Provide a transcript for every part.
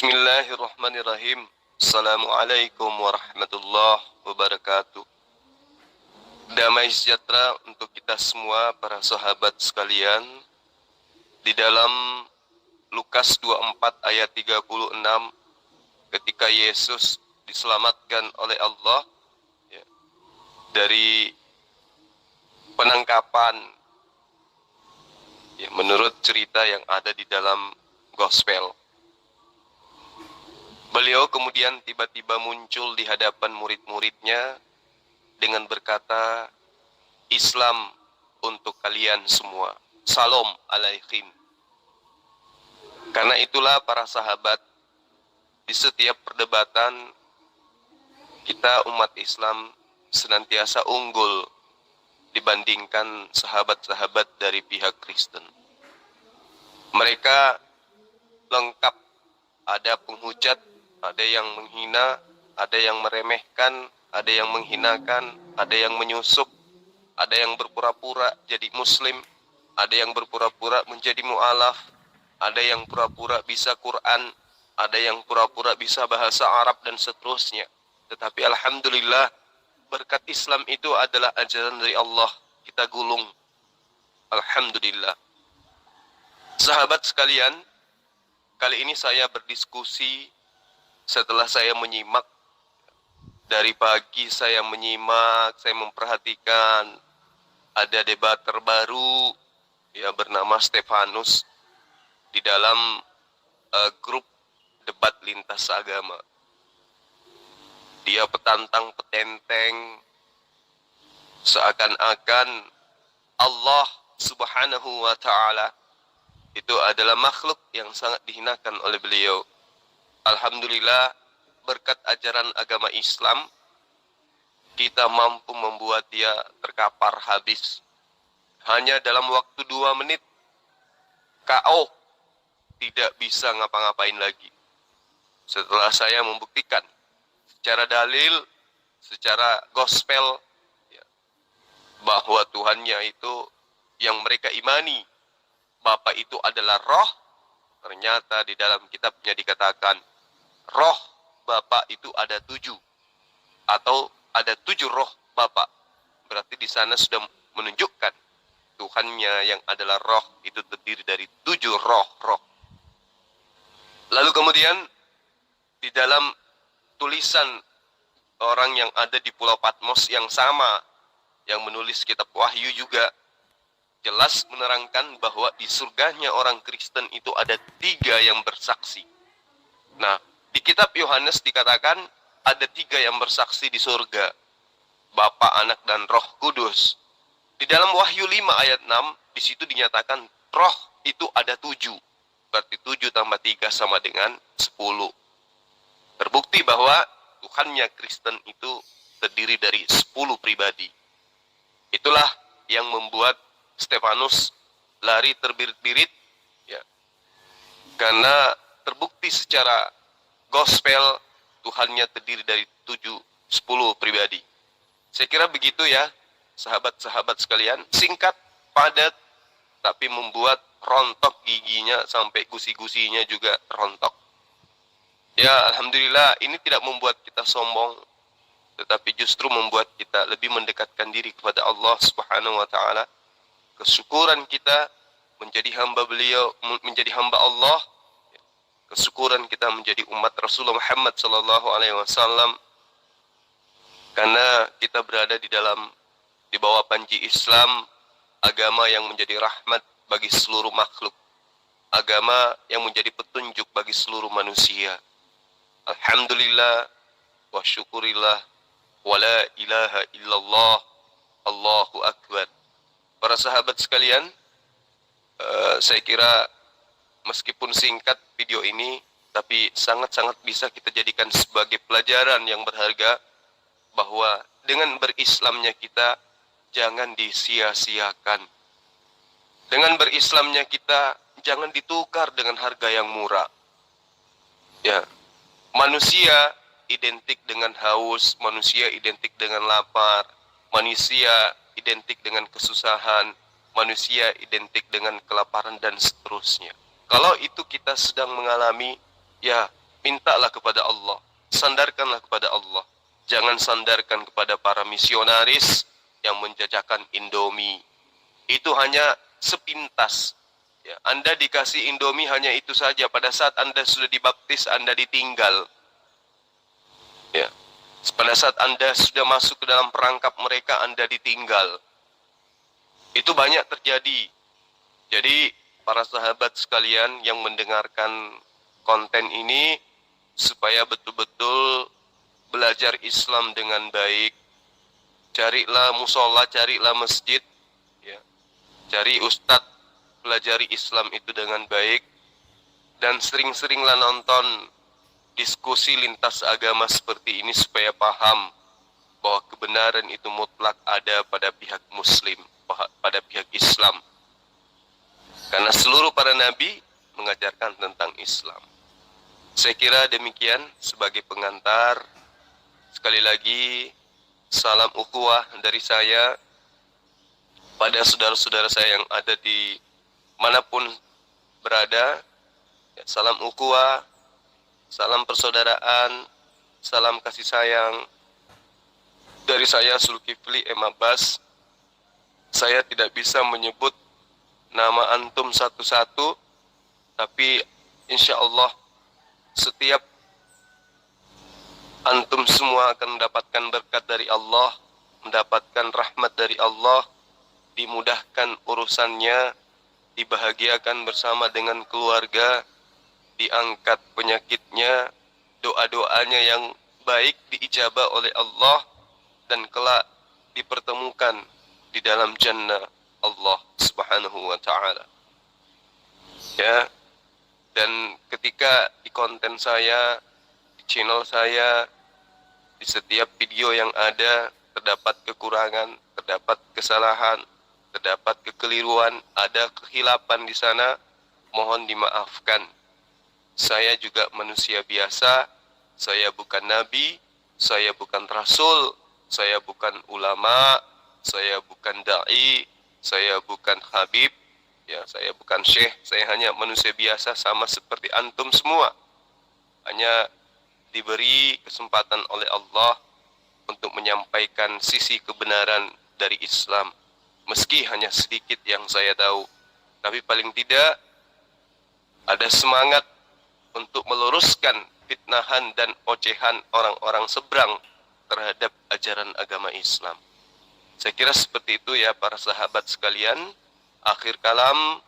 Bismillahirrahmanirrahim. Assalamualaikum warahmatullahi wabarakatuh. Damai sejahtera untuk kita semua para sahabat sekalian. Di dalam Lukas 24 ayat 36, ketika Yesus diselamatkan oleh Allah dari penangkapan, menurut cerita yang ada di dalam gospel, beliau kemudian tiba-tiba muncul di hadapan murid-muridnya dengan berkata, Islam untuk kalian semua. Salam alaikum. Karena itulah para sahabat, di setiap perdebatan kita umat Islam senantiasa unggul dibandingkan sahabat-sahabat dari pihak Kristen. Mereka lengkap, ada penghujat, ada yang menghina, ada yang meremehkan, ada yang menghinakan, ada yang menyusup, ada yang berpura-pura jadi muslim, ada yang berpura-pura menjadi mu'alaf, ada yang pura-pura bisa Quran, ada yang pura-pura bisa bahasa Arab dan seterusnya. Tetapi alhamdulillah, berkat Islam itu adalah ajaran dari Allah. Kita gulung. Alhamdulillah. Sahabat sekalian, kali ini saya berdiskusi setelah saya menyimak. Dari pagi saya menyimak, saya memperhatikan ada debat terbaru bernama Stefanus di dalam grup debat lintas agama. Dia petantang petenteng seakan-akan Allah Subhanahu wa ta'ala itu adalah makhluk yang sangat dihinakan oleh beliau. Alhamdulillah, berkat ajaran agama Islam, kita mampu membuat dia terkapar habis. Hanya dalam waktu 2 menit, KO, tidak bisa ngapa-ngapain lagi. Setelah saya membuktikan secara dalil, secara gospel, bahwa Tuhannya itu yang mereka imani, Bapa itu adalah roh. Ternyata di dalam kitabnya dikatakan, roh Bapa itu ada 7, atau ada 7 roh Bapa. Berarti di sana sudah menunjukkan Tuhannya yang adalah roh itu terdiri dari 7 roh-roh. Lalu kemudian di dalam tulisan orang yang ada di Pulau Patmos yang sama, yang menulis kitab Wahyu juga, jelas menerangkan bahwa di surganya orang Kristen itu ada 3 yang bersaksi. Nah, di kitab Yohanes dikatakan ada 3 yang bersaksi di surga. Bapa, Anak, dan Roh Kudus. Di dalam Wahyu 5 ayat 6, di situ dinyatakan roh itu ada 7. Berarti 7 tambah 3 sama dengan 10. Terbukti bahwa Tuhannya Kristen itu terdiri dari 10 pribadi. Itulah yang membuat Stefanus lari terbirit-birit, karena terbukti secara gospel Tuhannya terdiri dari 10 pribadi. Saya kira begitu ya, sahabat-sahabat sekalian. Singkat, padat, tapi membuat rontok giginya sampai gusi-gusinya juga rontok. Ya, alhamdulillah, ini tidak membuat kita sombong, tetapi justru membuat kita lebih mendekatkan diri kepada Allah Subhanahu wa ta'ala. Kesyukuran kita menjadi hamba beliau, menjadi hamba Allah. Kesyukuran kita menjadi umat Rasulullah Muhammad sallallahu alaihi wasallam, karena kita berada di bawah panji Islam, agama yang menjadi rahmat bagi seluruh makhluk, agama yang menjadi petunjuk bagi seluruh manusia. Alhamdulillah wa syukurillah wa la ilaha illallah, Allahu akbar. Para sahabat sekalian, saya kira meskipun singkat video ini, tapi sangat-sangat bisa kita jadikan sebagai pelajaran yang berharga, bahwa dengan berislamnya kita jangan disia-siakan. Dengan berislamnya kita jangan ditukar dengan harga yang murah. Ya, manusia identik dengan haus, manusia identik dengan lapar, manusia identik dengan kesusahan, manusia identik dengan kelaparan dan seterusnya. Kalau itu kita sedang mengalami, ya mintalah kepada Allah, sandarkanlah kepada Allah. Jangan sandarkan kepada para misionaris yang menjajakan Indomie. Itu hanya sepintas. Ya, Anda dikasih Indomie hanya itu saja. Pada saat Anda sudah dibaptis, Anda ditinggal. Ya. Pada saat Anda sudah masuk ke dalam perangkap mereka, Anda ditinggal. Itu banyak terjadi. Jadi, para sahabat sekalian yang mendengarkan konten ini, supaya betul-betul belajar Islam dengan baik, carilah musola, carilah masjid, ya. Cari ustadz, pelajari Islam itu dengan baik, dan sering-seringlah nonton diskusi lintas agama seperti ini supaya paham bahwa kebenaran itu mutlak ada pada pihak Muslim, pada pihak Islam. Karena seluruh para nabi mengajarkan tentang Islam. Saya kira demikian sebagai pengantar. Sekali lagi, salam ukhuwah dari saya pada saudara-saudara saya yang ada di manapun berada. Salam ukhuwah, salam persaudaraan, salam kasih sayang dari saya Zulkifli M. Abbas. Saya tidak bisa menyebut nama antum satu-satu, tapi insya Allah setiap antum semua akan mendapatkan berkat dari Allah, mendapatkan rahmat dari Allah, dimudahkan urusannya, dibahagiakan bersama dengan keluarga, diangkat penyakitnya, doa-doanya yang baik diijabah oleh Allah, dan kelak dipertemukan di dalam jannah Allah Subhanahu wa ta'ala. Ya, dan ketika di konten saya, di channel saya, di setiap video yang ada terdapat kekurangan, terdapat kesalahan, terdapat kekeliruan, ada kehilapan di sana, mohon dimaafkan. Saya juga manusia biasa, saya bukan nabi, saya bukan rasul, saya bukan ulama, saya bukan dai, saya bukan habib, ya, saya bukan syekh, saya hanya manusia biasa sama seperti antum semua. Hanya diberi kesempatan oleh Allah untuk menyampaikan sisi kebenaran dari Islam. Meski hanya sedikit yang saya tahu, tapi paling tidak ada semangat untuk meluruskan fitnahan dan ocehan orang-orang seberang terhadap ajaran agama Islam. Saya kira seperti itu ya para sahabat sekalian. Akhir kalam,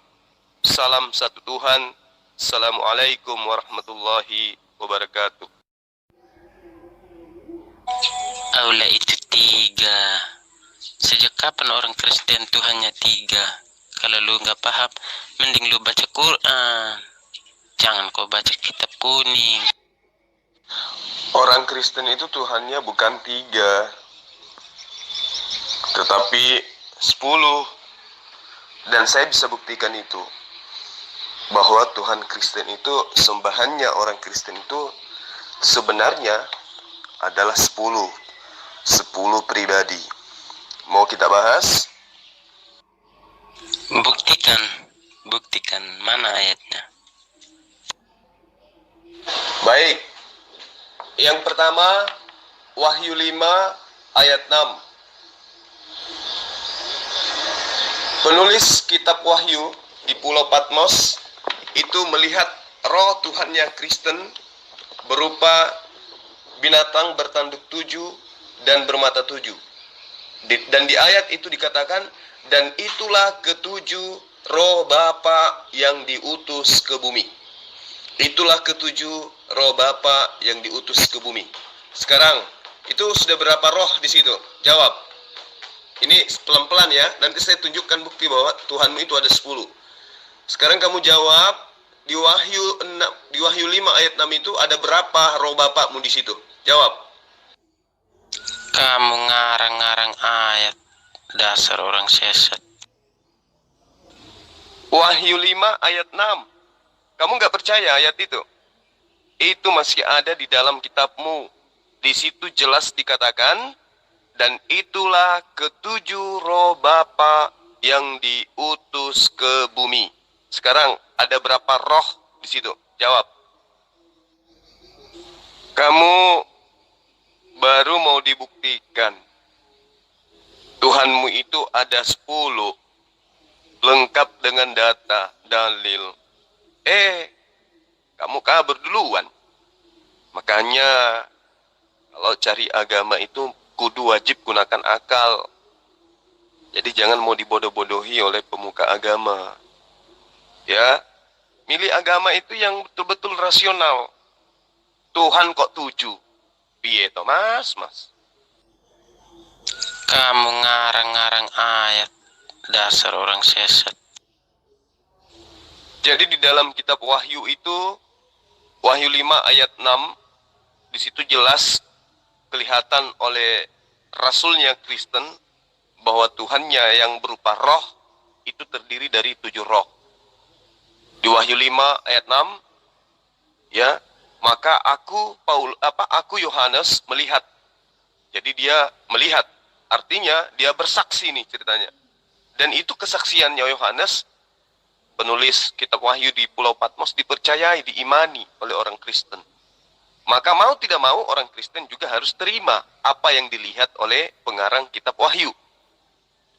salam satu Tuhan. Assalamualaikum warahmatullahi wabarakatuh. Allah itu tiga. Sejak kapan orang Kristen Tuhannya tiga? Kalau lu nggak paham, mending lu baca Quran. Jangan kau baca kitab kuning. Orang Kristen itu Tuhannya bukan tiga, tetapi 10. Dan saya bisa buktikan itu, bahwa Tuhan Kristen itu, sembahannya orang Kristen itu sebenarnya adalah 10 pribadi. Mau kita bahas? Buktikan mana ayatnya? Baik. Yang pertama, Wahyu 5 ayat 6. Penulis kitab Wahyu di Pulau Patmos itu melihat roh Tuhannya Kristen berupa binatang bertanduk 7 dan bermata 7. Dan di ayat itu dikatakan, dan itulah ketujuh roh Bapa yang diutus ke bumi. Itulah ketujuh roh Bapa yang diutus ke bumi. Sekarang, itu sudah berapa roh di situ? Jawab. Ini pelan-pelan ya, nanti saya tunjukkan bukti bahwa Tuhanmu itu ada 10. Sekarang kamu jawab, di Wahyu 5 ayat 6 itu ada berapa roh Bapakmu di situ? Jawab. Kamu ngarang-ngarang ayat. Dasar orang sesat. Wahyu 5 ayat 6. Kamu nggak percaya ayat itu? Itu masih ada di dalam kitabmu. Di situ jelas dikatakan, dan itulah ketujuh roh Bapa yang diutus ke bumi. Sekarang ada berapa roh di situ? Jawab. Kamu baru mau dibuktikan Tuhanmu itu ada 10, lengkap dengan data, dalil. Kamu kabur duluan. Makanya kalau cari agama itu kudu wajib gunakan akal. Jadi jangan mau dibodoh-bodohi oleh pemuka agama. Ya, milih agama itu yang betul-betul rasional. Tuhan kok 7? Piye toh mas? Kamu ngarang-ngarang ayat, dasar orang sesat. Jadi di dalam kitab Wahyu itu, Wahyu 5 ayat 6, di situ jelas kelihatan oleh rasulnya Kristen bahwa Tuhannya yang berupa roh itu terdiri dari 7 roh. Di Wahyu 5 ayat 6, ya, maka aku Yohanes melihat. Jadi dia melihat, artinya dia bersaksi nih ceritanya. Dan itu kesaksiannya Yohanes, penulis kitab Wahyu di Pulau Patmos, dipercayai, diimani oleh orang Kristen. Maka mau tidak mau orang Kristen juga harus terima apa yang dilihat oleh pengarang kitab Wahyu.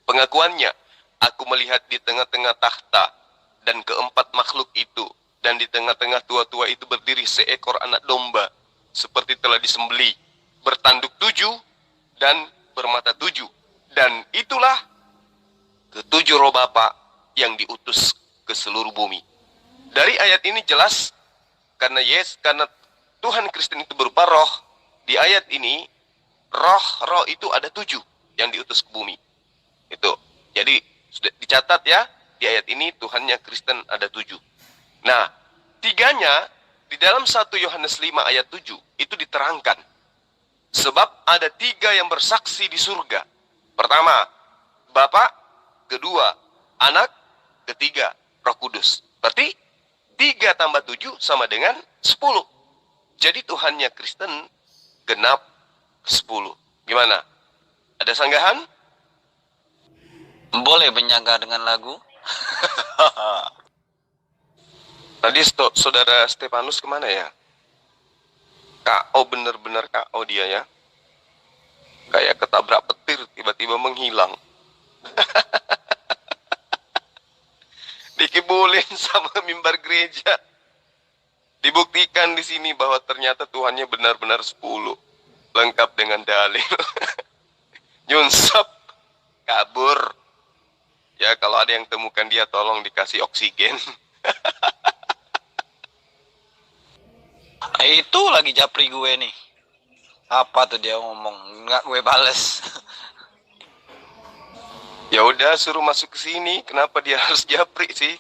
Pengakuannya, aku melihat di tengah-tengah tahta dan keempat makhluk itu, dan di tengah-tengah tua-tua itu berdiri seekor anak domba, seperti telah disembelih, bertanduk 7 dan bermata 7. Dan itulah ke-7 roh Bapa yang diutus ke seluruh bumi. Dari ayat ini jelas, karena Tuhan Kristen itu berupa roh, di ayat ini roh itu ada 7 yang diutus ke bumi. Itu. Jadi sudah dicatat ya, di ayat ini Tuhannya Kristen ada 7. Nah, 3-nya di dalam 1 Yohanes 5 ayat 7 itu diterangkan. Sebab ada 3 yang bersaksi di surga. Pertama, Bapa, kedua, Anak, ketiga, Roh Kudus. Berarti 3 tambah 7 sama dengan 10. Jadi Tuhannya Kristen genap 10. Gimana? Ada sanggahan? Boleh menyangga dengan lagu? Tadi saudara Stefanus kemana ya? KO, bener-bener KO dia ya. Kayak ketabrak petir, tiba-tiba menghilang. Dikibulin sama mimbar gereja. Dibuktikan di sini bahwa ternyata Tuhannya benar-benar 10. Lengkap dengan dalil. Nyunsep, kabur. Ya, kalau ada yang temukan dia, tolong dikasih oksigen. Itu lagi japri gue nih. Apa tuh dia ngomong? Nggak gue bales. Ya udah, suruh masuk ke sini. Kenapa dia harus japri sih?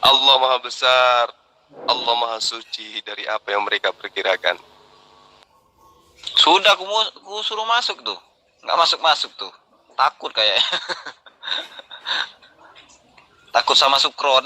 Allah Maha Besar, Allah Maha Suci dari apa yang mereka perkirakan. Sudah aku suruh masuk tuh. Nggak masuk tuh. Takut kayak. Takut sama Sukron.